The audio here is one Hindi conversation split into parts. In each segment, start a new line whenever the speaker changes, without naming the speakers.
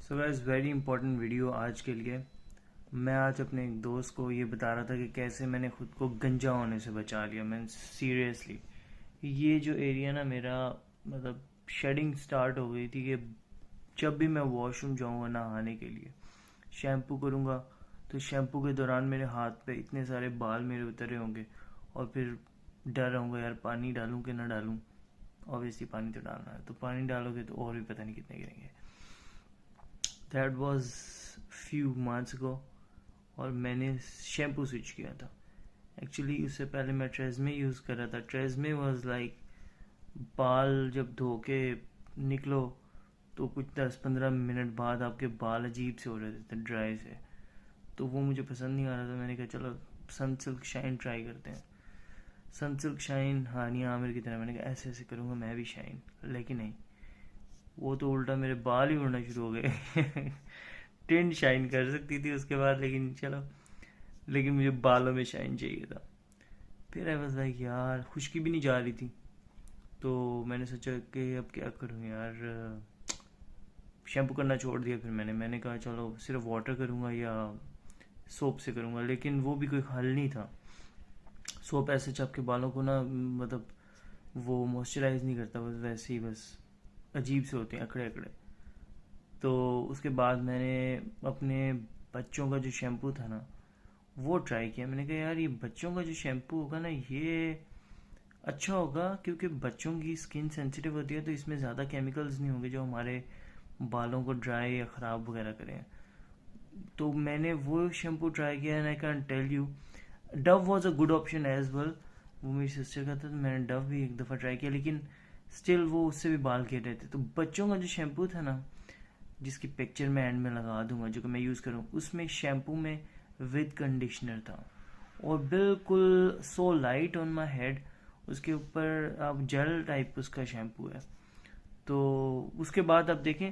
So guys very important video आज के लिए। मैं आज अपने एक दोस्त को ये बता रहा था कि कैसे मैंने खुद को गंजा होने से बचा लिया। मैं सीरियसली ये जो एरिया ना मेरा मतलब शेडिंग स्टार्ट हो गई थी कि जब भी मैं वॉशरूम जाऊंगा नहाने के लिए शैम्पू करूंगा तो शैम्पू के दौरान मेरे हाथ पे इतने सारे बाल मेरे उतरे होंगे और फिर डर रहूंगा यार पानी डालूं कि ना डालूं। ऑब्वियसली पानी तो डालना है, तो पानी डालोगे तो और भी पता नहीं कितने गिरेंगे। That was few months ago और मैंने शैम्पू स्विच किया था। एक्चुअली उससे पहले मैं ट्रेजमे यूज़ कर रहा था। ट्रेजमे वॉज लाइक बाल जब धो के निकलो तो कुछ 10-15 मिनट बाद आपके बाल अजीब से हो रहे थे ड्राई से, तो वो मुझे पसंद नहीं आ रहा था। मैंने कहा चलो सनसिल्क शाइन ट्राई करते हैं। सनसिल्क शाइन हानिया आमिर की तरह मैंने कहा ऐसे ऐसे करूँगा मैं भी शाइन, लेकिन नहीं, वो तो उल्टा मेरे बाल ही उड़ना शुरू हो गए। टिंट शाइन कर सकती थी उसके बाद, लेकिन चलो, लेकिन मुझे बालों में शाइन चाहिए था। फिर आई वाज लाइक यार खुशकी भी नहीं जा रही थी, तो मैंने सोचा कि अब क्या करूँ यार। शैम्पू करना छोड़ दिया। फिर मैंने कहा चलो सिर्फ वाटर करूँगा या सोप से करूँगा, लेकिन वो भी कोई हल नहीं था। सोप ऐसे आपके बालों को ना मतलब वो मॉइस्चराइज नहीं करता, बस वैसे ही बस अजीब से होते हैं अकड़े अकड़े। तो उसके बाद मैंने अपने बच्चों का जो शैम्पू था ना वो ट्राई किया। मैंने कहा यार ये बच्चों का जो शैम्पू होगा ना ये अच्छा होगा, क्योंकि बच्चों की स्किन सेंसिटिव होती है तो इसमें ज़्यादा केमिकल्स नहीं होंगे जो हमारे बालों को ड्राई या ख़राब वगैरह करें। तो मैंने वो शैम्पू ट्राई किया and I can tell you Dove was a good option as well. वो मेरी सिस्टर का था तो मैंने डव भी एक दफ़ा ट्राई किया, लेकिन स्टिल वो उससे भी बाल गिर रहे थे। तो बच्चों का जो शैम्पू था ना, जिसकी पिक्चर मैं एंड में लगा दूंगा, जो कि मैं यूज़ करूँ, उसमें शैम्पू में विद कंडीशनर था और बिल्कुल so light on my head. उसके ऊपर अब जेल टाइप उसका शैम्पू है। तो उसके बाद आप देखें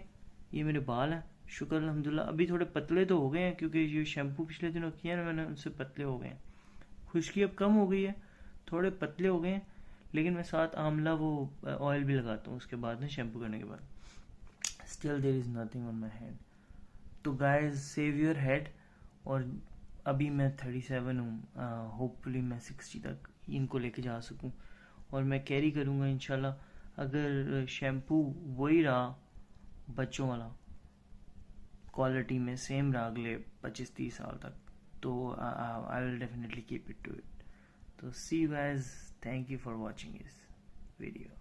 ये मेरे बाल हैं, शुक्र अल्हम्दुलिल्लाह अभी थोड़े पतले तो हो गए हैं, क्योंकि ये शैम्पू पिछले दिनों किया ना मैंने, उनसे पतले हो गए हैं। खुश्की अब कम हो गई है, थोड़े पतले हो गए हैं, लेकिन मैं साथ आंवला वो ऑयल भी लगाता हूँ उसके बाद ना शैम्पू करने के बाद। Still there is nothing on my head. तो गाइस सेव योर हेड। और अभी मैं 37 हूँ, होपफुली मैं 60 तक इनको लेके जा सकूँ और मैं कैरी करूँगा इंशाल्लाह। अगर शैम्पू वही रहा बच्चों वाला क्वालिटी में सेम रहा अगले 25-30 साल तक, तो I will definitely keep it to it. तो see you guys, thank you for watching this video.